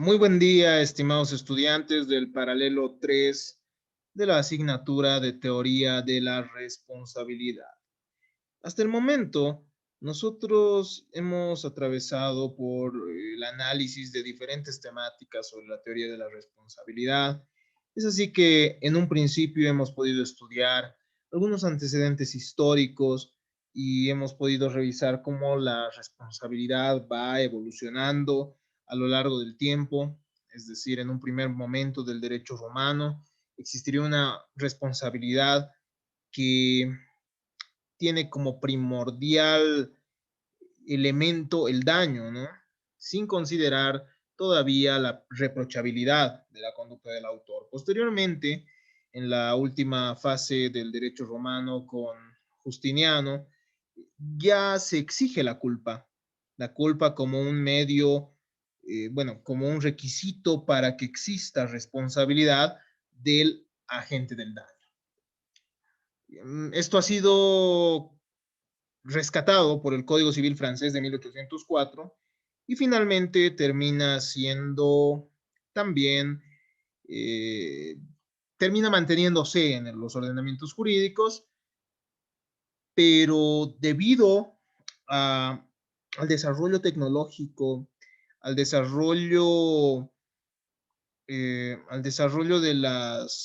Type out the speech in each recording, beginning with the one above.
Muy buen día, estimados estudiantes del paralelo 3 de la asignatura de Teoría de la Responsabilidad. Hasta el momento, nosotros hemos atravesado por el análisis de diferentes temáticas sobre la teoría de la responsabilidad. Es así que en un principio hemos podido estudiar algunos antecedentes históricos y hemos podido revisar cómo la responsabilidad va evolucionando a lo largo del tiempo. Es decir, en un primer momento del derecho romano existiría una responsabilidad que tiene como primordial elemento el daño, ¿no? Sin considerar todavía la reprochabilidad de la conducta del autor. Posteriormente, en la última fase del derecho romano con Justiniano, ya se exige la culpa como un medio, bueno, como un requisito para que exista responsabilidad del agente del daño. Esto ha sido rescatado por el Código Civil francés de 1804 y finalmente termina siendo también, eh, termina manteniéndose en los ordenamientos jurídicos, pero debido a, al desarrollo tecnológico, al desarrollo,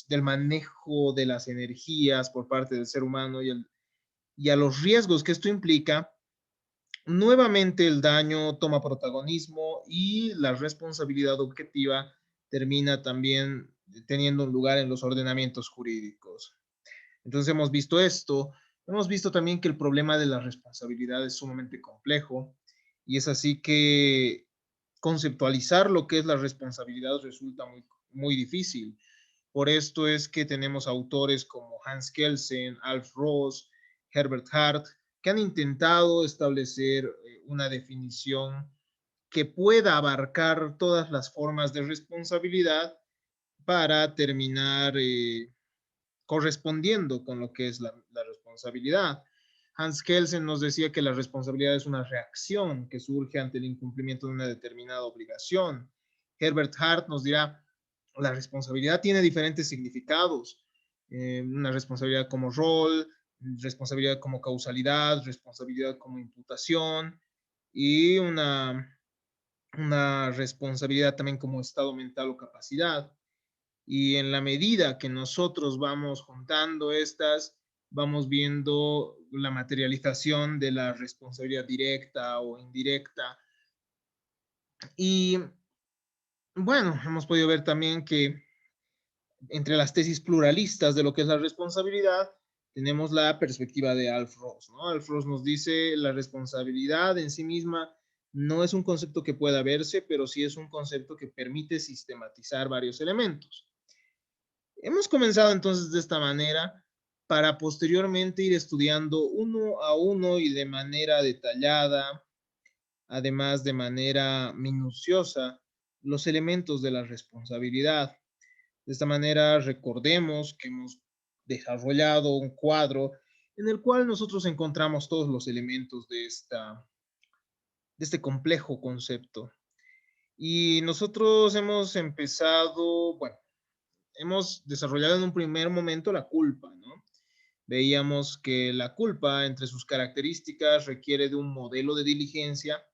del manejo de las energías por parte del ser humano y a los riesgos que esto implica, nuevamente el daño toma protagonismo y la responsabilidad objetiva termina también teniendo un lugar en los ordenamientos jurídicos. Entonces hemos visto esto, hemos visto también que el problema de la responsabilidad es sumamente complejo y es así que conceptualizar lo que es la responsabilidad resulta muy difícil. Por esto es que tenemos autores como Hans Kelsen, Alf Ross, Herbert Hart, que han intentado establecer una definición que pueda abarcar todas las formas de responsabilidad para terminar correspondiendo con lo que es la responsabilidad. Hans Kelsen nos decía que la responsabilidad es una reacción que surge ante el incumplimiento de una determinada obligación. Herbert Hart nos dirá, la responsabilidad tiene diferentes significados. Una responsabilidad como rol, responsabilidad como causalidad, responsabilidad como imputación y una responsabilidad también como estado mental o capacidad. Y en la medida que nosotros vamos juntando estas, vamos viendo la materialización de la responsabilidad directa o indirecta. Y bueno, hemos podido ver también que entre las tesis pluralistas de lo que es la responsabilidad, tenemos la perspectiva de Alf Ross, ¿no? Alf Ross nos dice la responsabilidad en sí misma no es un concepto que pueda verse, pero sí es un concepto que permite sistematizar varios elementos. Hemos comenzado entonces de esta manera para posteriormente ir estudiando uno a uno y de manera detallada, además de manera minuciosa, los elementos de la responsabilidad. De esta manera, recordemos que hemos desarrollado un cuadro en el cual nosotros encontramos todos los elementos de este complejo concepto. Y nosotros hemos empezado, bueno, hemos desarrollado en un primer momento la culpa, ¿no? Veíamos que la culpa, entre sus características, requiere de un modelo de diligencia,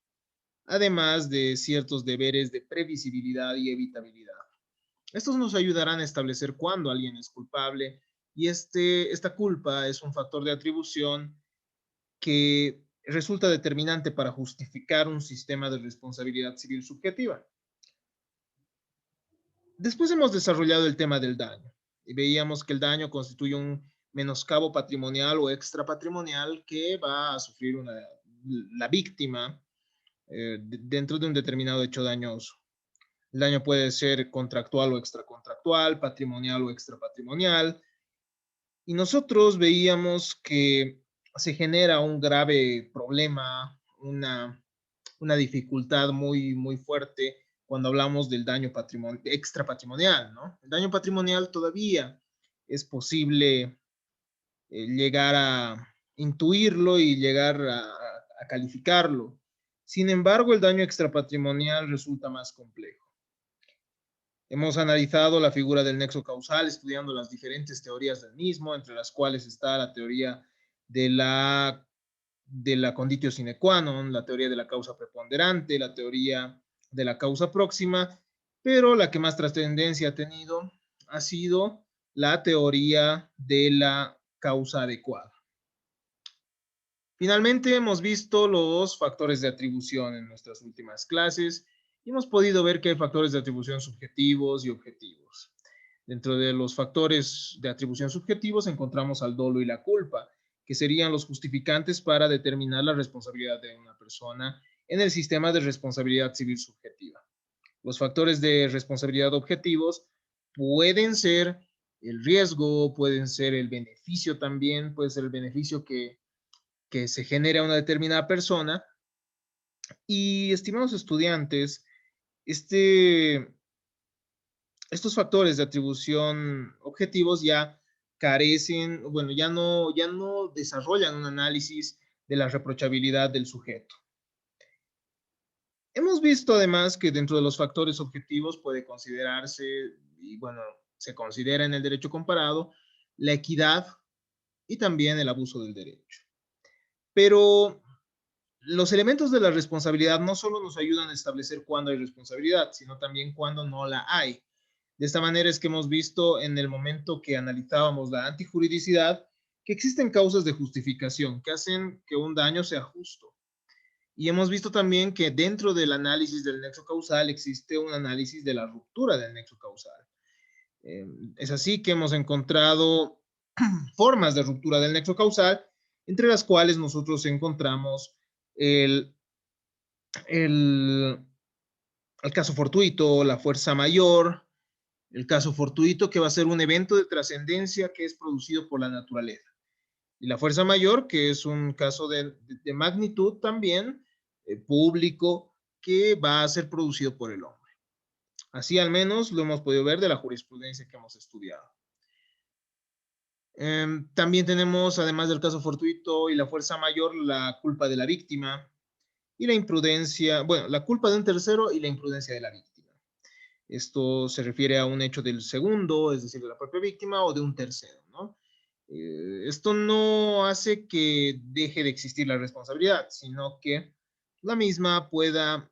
además de ciertos deberes de previsibilidad y evitabilidad. Estos nos ayudarán a establecer cuándo alguien es culpable y esta culpa es un factor de atribución que resulta determinante para justificar un sistema de responsabilidad civil subjetiva. Después hemos desarrollado el tema del daño y veíamos que el daño constituye un menoscabo patrimonial o extrapatrimonial que va a sufrir la víctima dentro de un determinado hecho dañoso. El daño puede ser contractual o extracontractual, patrimonial o extrapatrimonial. Y nosotros veíamos que se genera un grave problema, una dificultad muy fuerte cuando hablamos del daño extrapatrimonial, ¿no? El daño patrimonial todavía es posible llegar a intuirlo y llegar a calificarlo. Sin embargo, el daño extrapatrimonial resulta más complejo. Hemos analizado la figura del nexo causal, estudiando las diferentes teorías del mismo, entre las cuales está la teoría de la conditio sine qua non, la teoría de la causa preponderante, la teoría de la causa próxima, pero la que más trascendencia ha tenido ha sido la teoría de la causa adecuada. Finalmente, hemos visto los factores de atribución en nuestras últimas clases y hemos podido ver que hay factores de atribución subjetivos y objetivos. Dentro de los factores de atribución subjetivos encontramos al dolo y la culpa, que serían los justificantes para determinar la responsabilidad de una persona en el sistema de responsabilidad civil subjetiva. Los factores de responsabilidad objetivos pueden ser el riesgo, pueden ser el beneficio también, puede ser el beneficio que se genera a una determinada persona. Y, estimados estudiantes, estos factores de atribución objetivos ya carecen, bueno, ya no desarrollan un análisis de la reprochabilidad del sujeto. Hemos visto además que dentro de los factores objetivos puede considerarse, y bueno, se considera en el derecho comparado, la equidad y también el abuso del derecho. Pero los elementos de la responsabilidad no solo nos ayudan a establecer cuándo hay responsabilidad, sino también cuándo no la hay. De esta manera es que hemos visto en el momento que analizábamos la antijuridicidad que existen causas de justificación que hacen que un daño sea justo. Y hemos visto también que dentro del análisis del nexo causal existe un análisis de la ruptura del nexo causal. Es así que hemos encontrado formas de ruptura del nexo causal, entre las cuales nosotros encontramos el, el, el caso fortuito, la fuerza mayor, el caso fortuito que va a ser un evento de trascendencia que es producido por la naturaleza. Y la fuerza mayor, que es un caso de magnitud también público que va a ser producido por el hombre. Así al menos lo hemos podido ver de la jurisprudencia que hemos estudiado. También tenemos, además del caso fortuito y la fuerza mayor, la culpa de la víctima y la imprudencia, bueno, la culpa de un tercero y la imprudencia de la víctima. Esto se refiere a un hecho del segundo, es decir, de la propia víctima o de un tercero, ¿no? Esto no hace que deje de existir la responsabilidad, sino que la misma pueda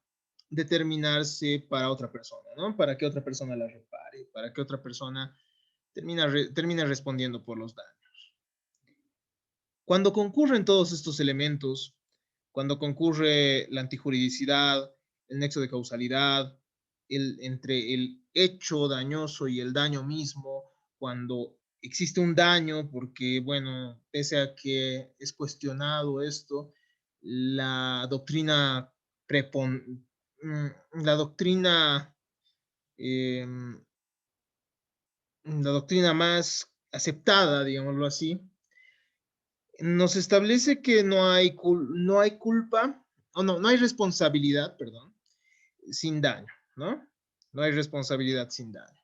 determinarse para otra persona, ¿no? Para que otra persona la repare, para que otra persona termine respondiendo por los daños. Cuando concurren todos estos elementos, cuando concurre la antijuridicidad, el nexo de causalidad, entre el hecho dañoso y el daño mismo, cuando existe un daño, porque, bueno, pese a que es cuestionado esto, la doctrina, la doctrina, eh, la doctrina más aceptada, digámoslo así, nos establece que no hay culpa, o no hay responsabilidad, perdón, sin daño, ¿no? No hay responsabilidad sin daño.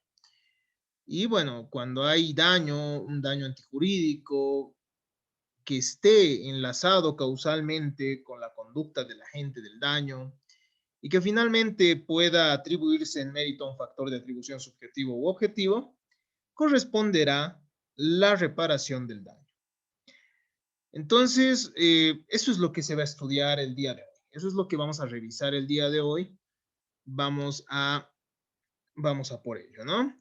Y bueno, cuando hay daño, un daño antijurídico que esté enlazado causalmente con la conducta del agente del daño y que finalmente pueda atribuirse en mérito a un factor de atribución subjetivo u objetivo, corresponderá la reparación del daño. Entonces, eso es lo que se va a estudiar el día de hoy. Eso es lo que vamos a revisar el día de hoy. Vamos a por ello, ¿no?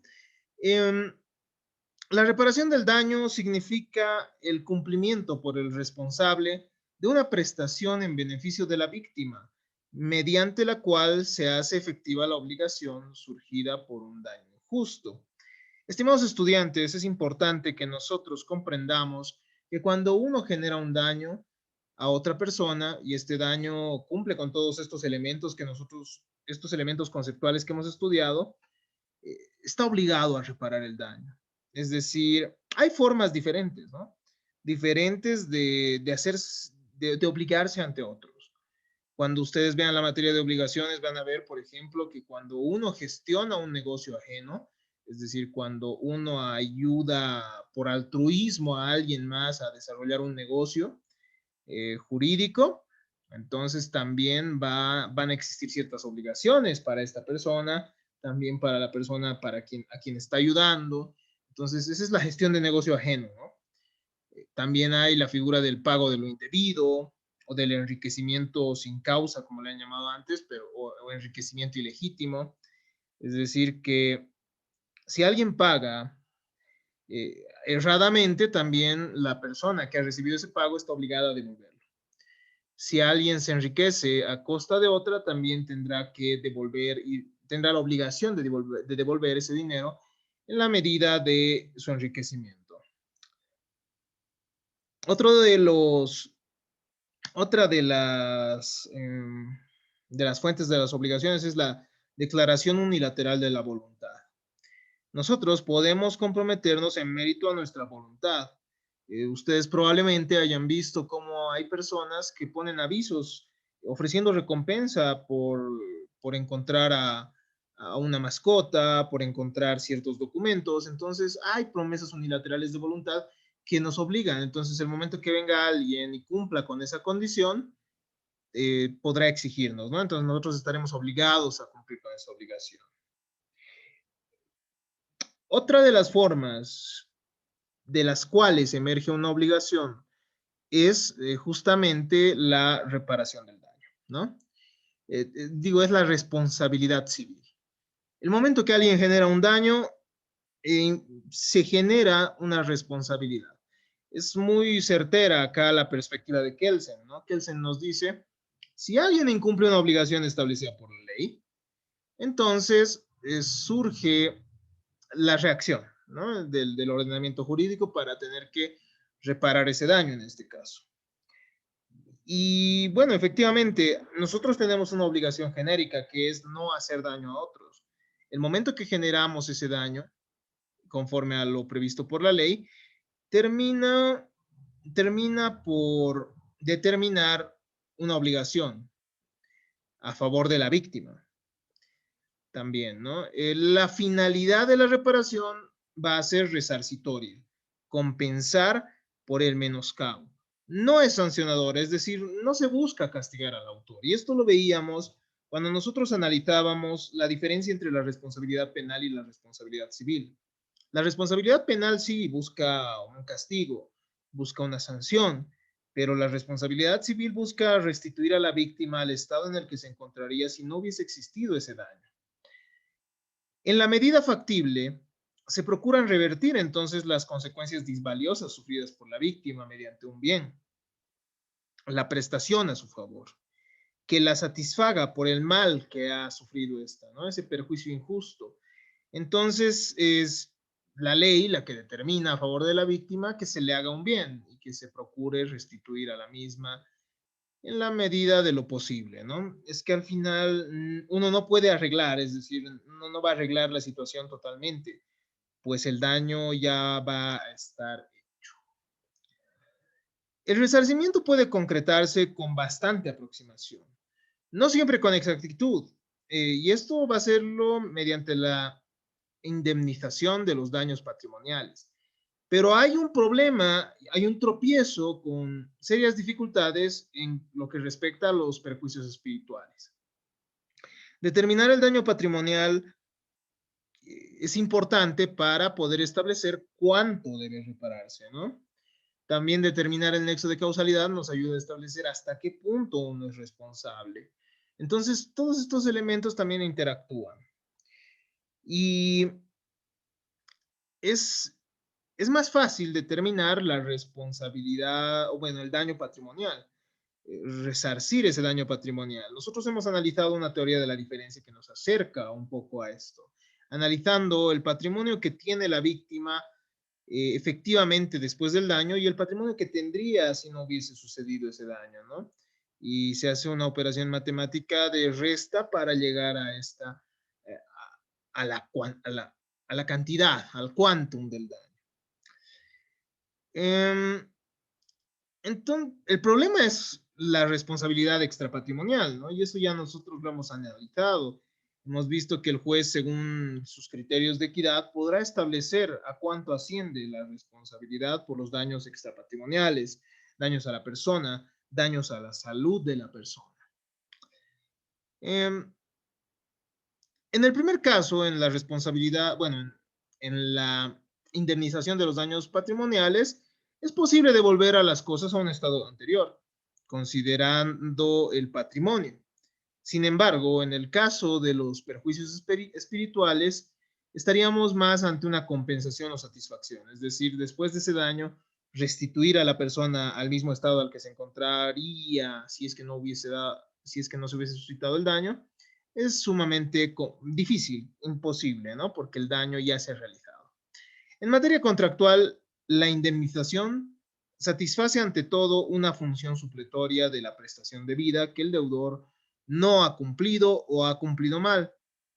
La reparación del daño significa el cumplimiento por el responsable de una prestación en beneficio de la víctima, mediante la cual se hace efectiva la obligación surgida por un daño injusto. Estimados estudiantes, es importante que nosotros comprendamos que cuando uno genera un daño a otra persona y este daño cumple con todos estos elementos estos elementos conceptuales que hemos estudiado, está obligado a reparar el daño. Es decir, hay formas diferentes, ¿no? Diferentes de obligarse ante otros. Cuando ustedes vean la materia de obligaciones, van a ver, por ejemplo, que cuando uno gestiona un negocio ajeno, es decir, cuando uno ayuda por altruismo a alguien más a desarrollar un negocio jurídico, entonces también van a existir ciertas obligaciones para esta persona, también para la persona a quien está ayudando. Entonces, esa es la gestión de negocio ajeno, ¿no? También hay la figura del pago de lo indebido o del enriquecimiento sin causa, como le han llamado antes, o enriquecimiento ilegítimo. Es decir, que si alguien paga erradamente, también la persona que ha recibido ese pago está obligada a devolverlo. Si alguien se enriquece a costa de otra, también tendrá que devolver y tendrá la obligación de devolver ese dinero en la medida de su enriquecimiento. Otro de los, otra de las fuentes de las obligaciones es la declaración unilateral de la voluntad. Nosotros podemos comprometernos en mérito a nuestra voluntad. Ustedes probablemente hayan visto cómo hay personas que ponen avisos ofreciendo recompensa por encontrar a una mascota, por encontrar ciertos documentos. Entonces, hay promesas unilaterales de voluntad que nos obligan. Entonces, el momento que venga alguien y cumpla con esa condición, podrá exigirnos, ¿no? Entonces, nosotros estaremos obligados a cumplir con esa obligación. Otra de las formas de las cuales emerge una obligación es justamente la reparación del daño, ¿no? Digo, es la responsabilidad civil. El momento que alguien genera un daño, se genera una responsabilidad. Es muy certera acá la perspectiva de Kelsen, ¿no? Kelsen nos dice, si alguien incumple una obligación establecida por la ley, entonces surge la reacción, ¿no? Del ordenamiento jurídico para tener que reparar ese daño en este caso. Y bueno, efectivamente, nosotros tenemos una obligación genérica que es no hacer daño a otros. El momento que generamos ese daño, conforme a lo previsto por la ley, termina por determinar una obligación a favor de la víctima también, ¿no? La finalidad de la reparación va a ser resarcitoria, compensar por el menoscabo. No es sancionadora, es decir, no se busca castigar al autor. Y esto lo veíamos cuando nosotros analizábamos la diferencia entre la responsabilidad penal y la responsabilidad civil. La responsabilidad penal sí busca un castigo, busca una sanción, pero la responsabilidad civil busca restituir a la víctima al estado en el que se encontraría si no hubiese existido ese daño. En la medida factible, se procuran revertir entonces las consecuencias disvaliosas sufridas por la víctima mediante un bien, la prestación a su favor, que la satisfaga por el mal que ha sufrido esta, ¿no? Ese perjuicio injusto. Entonces, es la ley la que determina a favor de la víctima que se le haga un bien y que se procure restituir a la misma en la medida de lo posible, ¿no? Es que al final uno no puede arreglar, es decir, uno no va a arreglar la situación totalmente, pues el daño ya va a estar hecho. El resarcimiento puede concretarse con bastante aproximación, no siempre con exactitud, y esto va a hacerlo mediante la indemnización de los daños patrimoniales. Pero hay un problema, hay un tropiezo con serias dificultades en lo que respecta a los perjuicios espirituales. Determinar el daño patrimonial es importante para poder establecer cuánto debe repararse, ¿no? También determinar el nexo de causalidad nos ayuda a establecer hasta qué punto uno es responsable. Entonces, todos estos elementos también interactúan. Y es, es más fácil determinar la responsabilidad, o bueno, el daño patrimonial, resarcir ese daño patrimonial. Nosotros hemos analizado una teoría de la diferencia que nos acerca un poco a esto, analizando el patrimonio que tiene la víctima efectivamente después del daño y el patrimonio que tendría si no hubiese sucedido ese daño, ¿no? Y se hace una operación matemática de resta para llegar a esta, eh, a, la, a la cantidad, al quantum del daño. Entonces, el problema es la responsabilidad extrapatrimonial, ¿no? Y eso ya nosotros lo hemos analizado. Hemos visto que el juez, según sus criterios de equidad, podrá establecer a cuánto asciende la responsabilidad por los daños extrapatrimoniales, daños a la persona, daños a la salud de la persona. En el primer caso, en la responsabilidad, bueno, en la indemnización de los daños patrimoniales, es posible devolver a las cosas a un estado anterior, considerando el patrimonio. Sin embargo, en el caso de los perjuicios espirituales, estaríamos más ante una compensación o satisfacción, es decir, después de ese daño, restituir a la persona al mismo estado al que se encontraría si es que no hubiese si es que no se hubiese suscitado el daño, es sumamente difícil, imposible, ¿no? Porque el daño ya se ha realizado. En materia contractual, la indemnización satisface ante todo una función supletoria de la prestación debida que el deudor no ha cumplido o ha cumplido mal.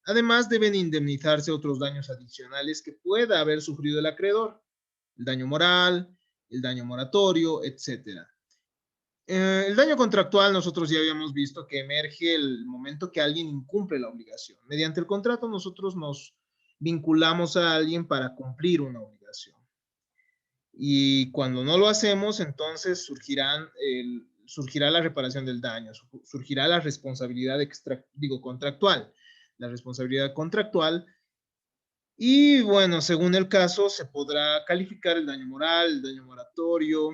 Además, deben indemnizarse otros daños adicionales que pueda haber sufrido el acreedor, el daño moral, el daño moratorio, etcétera. El daño contractual nosotros ya habíamos visto que emerge el momento que alguien incumple la obligación. Mediante el contrato nosotros nos vinculamos a alguien para cumplir una obligación. Y cuando no lo hacemos, entonces surgirá la reparación del daño, surgirá la responsabilidad contractual. La responsabilidad contractual y bueno, según el caso, se podrá calificar el daño moral, el daño moratorio,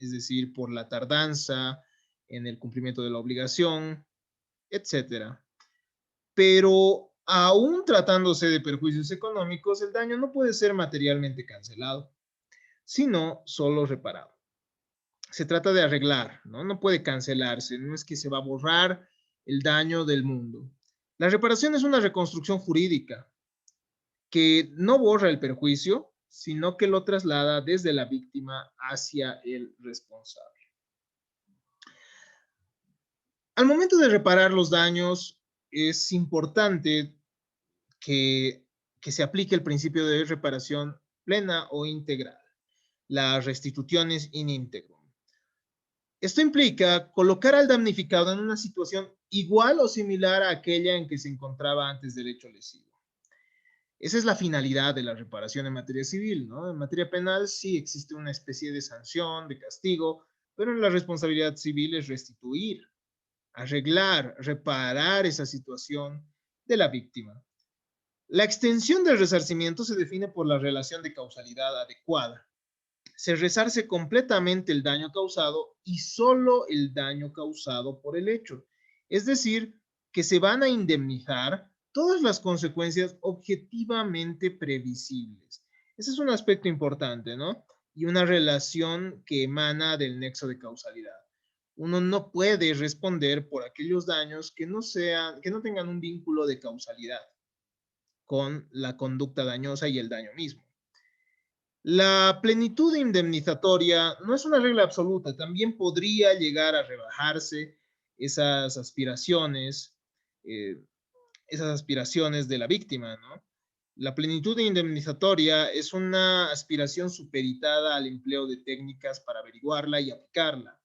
es decir, por la tardanza en el cumplimiento de la obligación, etcétera. Pero aún tratándose de perjuicios económicos, el daño no puede ser materialmente cancelado, sino solo reparado. Se trata de arreglar, ¿no? No puede cancelarse, no es que se va a borrar el daño del mundo. La reparación es una reconstrucción jurídica, que no borra el perjuicio, sino que lo traslada desde la víctima hacia el responsable. Al momento de reparar los daños, es importante que, que se aplique el principio de reparación plena o integral, la restituciones in integrum. Esto implica colocar al damnificado en una situación igual o similar a aquella en que se encontraba antes del hecho lesivo. Esa es la finalidad de la reparación en materia civil, ¿no? En materia penal sí existe una especie de sanción, de castigo, pero en la responsabilidad civil es restituir, arreglar, reparar esa situación de la víctima. La extensión del resarcimiento se define por la relación de causalidad adecuada. Se resarce completamente el daño causado y solo el daño causado por el hecho. Es decir, que se van a indemnizar todas las consecuencias objetivamente previsibles. Ese es un aspecto importante, ¿no? Y una relación que emana del nexo de causalidad. Uno no puede responder por aquellos daños que no tengan un vínculo de causalidad con la conducta dañosa y el daño mismo. La plenitud indemnizatoria no es una regla absoluta, también podría llegar a rebajarse esas aspiraciones, eh, de la víctima, ¿no? La plenitud indemnizatoria es una aspiración supeditada al empleo de técnicas para averiguarla y aplicarla.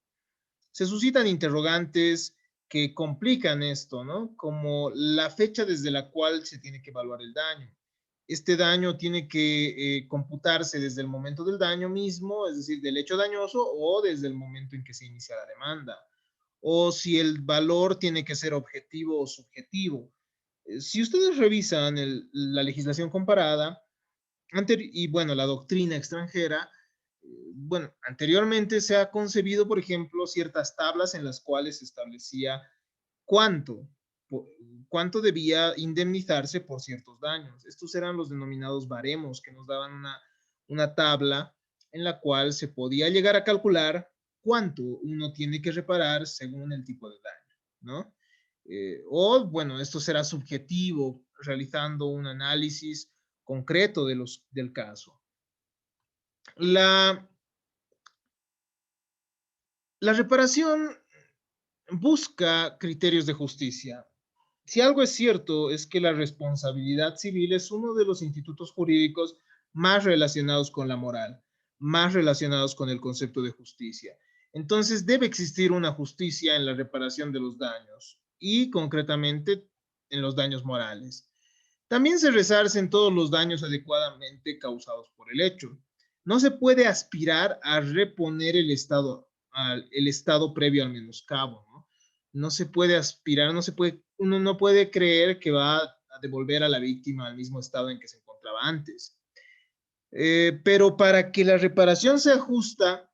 Se suscitan interrogantes que complican esto, ¿no? Como la fecha desde la cual se tiene que evaluar el daño. Este daño tiene que computarse desde el momento del daño mismo, es decir, del hecho dañoso, o desde el momento en que se inicia la demanda. O si el valor tiene que ser objetivo o subjetivo. Si ustedes revisan la legislación comparada y bueno, la doctrina extranjera, bueno, anteriormente se ha concebido, por ejemplo, ciertas tablas en las cuales se establecía cuánto, cuánto debía indemnizarse por ciertos daños. Estos eran los denominados baremos que nos daban una tabla en la cual se podía llegar a calcular cuánto uno tiene que reparar según el tipo de daño, ¿no? O, bueno, esto será subjetivo, realizando un análisis concreto del caso. La, la reparación busca criterios de justicia. Si algo es cierto es que la responsabilidad civil es uno de los institutos jurídicos más relacionados con la moral, más relacionados con el concepto de justicia. Entonces debe existir una justicia en la reparación de los daños y concretamente en los daños morales. También se resarcen todos los daños adecuadamente causados por el hecho. No se puede aspirar a reponer el estado previo al menoscabo, ¿no? No se puede aspirar, uno no puede creer que va a devolver a la víctima al mismo estado en que se encontraba antes. Pero para que la reparación sea justa,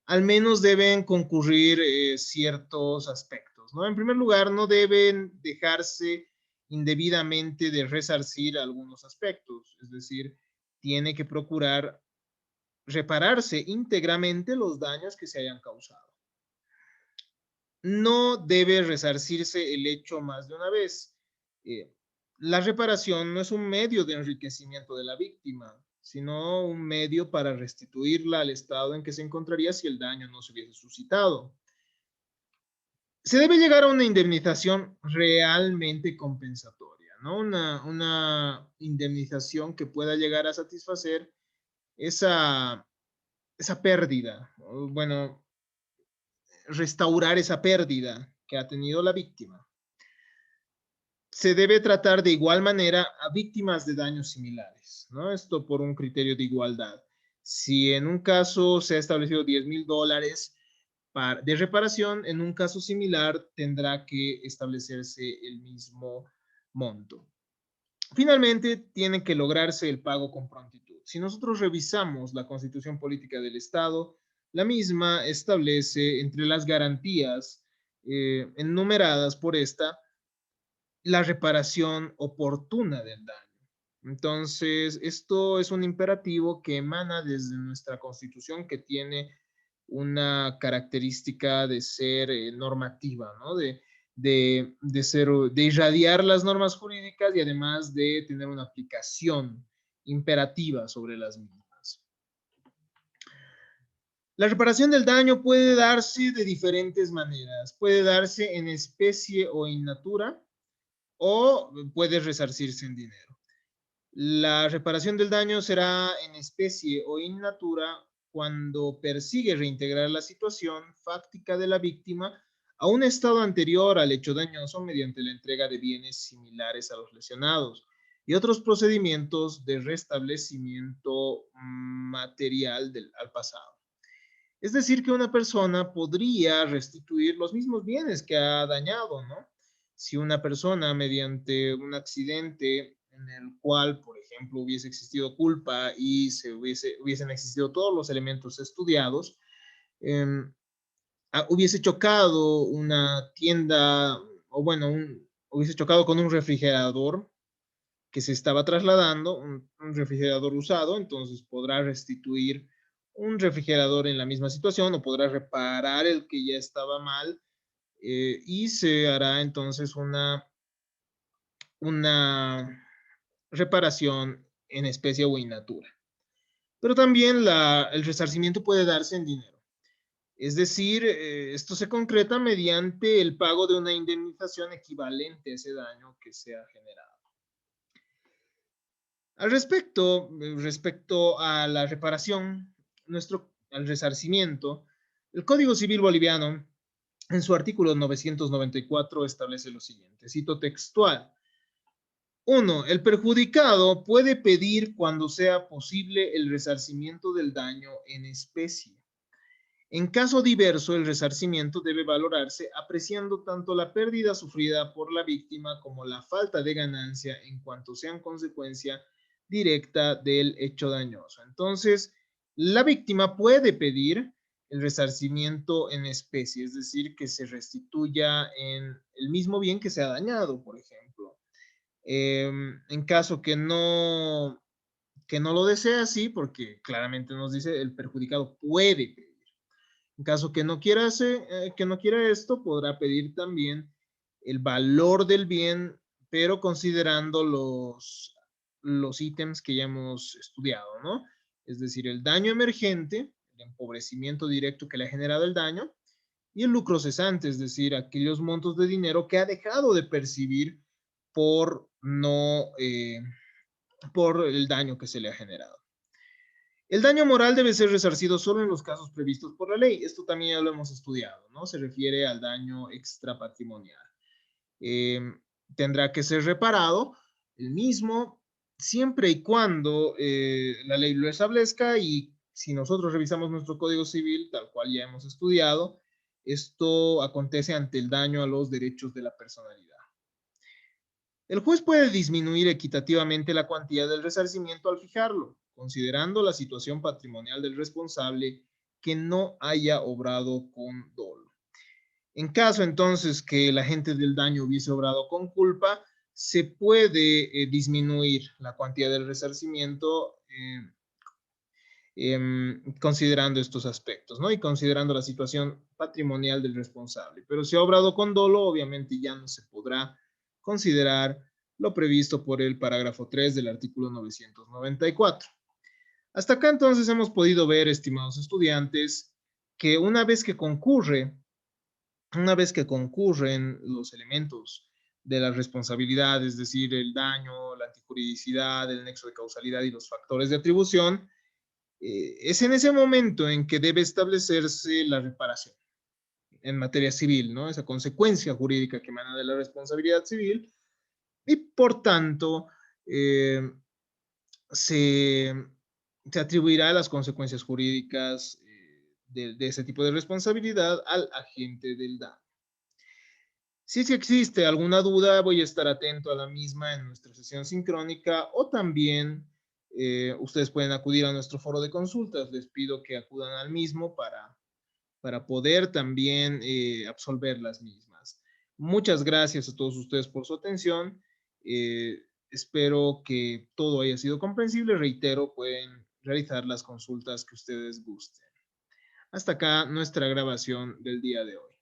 al menos deben concurrir ciertos aspectos, ¿no? En primer lugar, no deben dejarse indebidamente de resarcir algunos aspectos, es decir, tiene que procurar repararse íntegramente los daños que se hayan causado. No debe resarcirse el hecho más de una vez. La reparación no es un medio de enriquecimiento de la víctima, sino un medio para restituirla al estado en que se encontraría si el daño no se hubiese suscitado. Se debe llegar a una indemnización realmente compensatoria, ¿no? Una indemnización que pueda llegar a satisfacer esa pérdida, bueno, restaurar esa pérdida que ha tenido la víctima. Se debe tratar de igual manera a víctimas de daños similares, ¿no? Esto por un criterio de igualdad. Si en un caso se ha establecido $10,000 de reparación, en un caso similar tendrá que establecerse el mismo monto. Finalmente, tiene que lograrse el pago con prontitud. Si nosotros revisamos la Constitución Política del Estado, la misma establece entre las garantías enumeradas por esta la reparación oportuna del daño. Entonces, esto es un imperativo que emana desde nuestra Constitución, que tiene una característica de ser normativa, ¿no? De irradiar las normas jurídicas y además de tener una aplicación imperativa sobre las mismas. La reparación del daño puede darse de diferentes maneras. Puede darse en especie o in natura, o puede resarcirse en dinero. La reparación del daño será en especie o in natura cuando persigue reintegrar la situación fáctica de la víctima a un estado anterior al hecho dañoso mediante la entrega de bienes similares a los lesionados y otros procedimientos de restablecimiento material al pasado. Es decir, que una persona podría restituir los mismos bienes que ha dañado, ¿no? Si una persona mediante un accidente en el cual, por ejemplo, hubiese existido culpa y hubiesen existido todos los elementos estudiados, hubiese chocado una tienda, o bueno, hubiese chocado con un refrigerador que se estaba trasladando, un refrigerador usado, entonces podrá restituir un refrigerador en la misma situación o podrá reparar el que ya estaba mal y se hará entonces una reparación en especie o in natura. Pero también el resarcimiento puede darse en dinero. Es decir, esto se concreta mediante el pago de una indemnización equivalente a ese daño que se ha generado. Respecto a la reparación, al resarcimiento, el Código Civil Boliviano, en su artículo 994, establece lo siguiente, cito textual. 1. El perjudicado puede pedir cuando sea posible el resarcimiento del daño en especie. En caso diverso, el resarcimiento debe valorarse apreciando tanto la pérdida sufrida por la víctima como la falta de ganancia en cuanto sean consecuencia directa del hecho dañoso. Entonces, la víctima puede pedir el resarcimiento en especie, es decir, que se restituya en el mismo bien que se ha dañado, por ejemplo. En caso que no lo desee así, porque claramente nos dice el perjudicado puede pedir. En caso que no quiera esto, podrá pedir también el valor del bien, pero considerando los ítems que ya hemos estudiado, ¿no? Es decir, el daño emergente, el empobrecimiento directo que le ha generado el daño, y el lucro cesante, es decir, aquellos montos de dinero que ha dejado de percibir por el daño que se le ha generado. El daño moral debe ser resarcido solo en los casos previstos por la ley. Esto también ya lo hemos estudiado, ¿no? Se refiere al daño extrapatrimonial. Tendrá que ser reparado el mismo siempre y cuando la ley lo establezca, y si nosotros revisamos nuestro Código Civil, tal cual ya hemos estudiado, esto acontece ante el daño a los derechos de la personalidad. El juez puede disminuir equitativamente la cuantía del resarcimiento al fijarlo, considerando la situación patrimonial del responsable que no haya obrado con dolo. En caso entonces que el agente del daño hubiese obrado con culpa, se puede disminuir la cuantía del resarcimiento considerando estos aspectos, ¿no? Y considerando la situación patrimonial del responsable. Pero si ha obrado con dolo, obviamente ya no se podrá considerar lo previsto por el parágrafo 3 del artículo 994. Hasta acá entonces hemos podido ver, estimados estudiantes, que una vez que concurren los elementos de la responsabilidad, es decir, el daño, la antijuridicidad, el nexo de causalidad y los factores de atribución, es en ese momento en que debe establecerse la reparación en materia civil, ¿no? Esa consecuencia jurídica que emana de la responsabilidad civil y por tanto se, se atribuirá las consecuencias jurídicas de ese tipo de responsabilidad al agente del daño. Si existe alguna duda, voy a estar atento a la misma en nuestra sesión sincrónica o también ustedes pueden acudir a nuestro foro de consultas. Les pido que acudan al mismo para poder también absolver las mismas. Muchas gracias a todos ustedes por su atención. Espero que todo haya sido comprensible. Reitero, pueden realizar las consultas que ustedes gusten. Hasta acá nuestra grabación del día de hoy.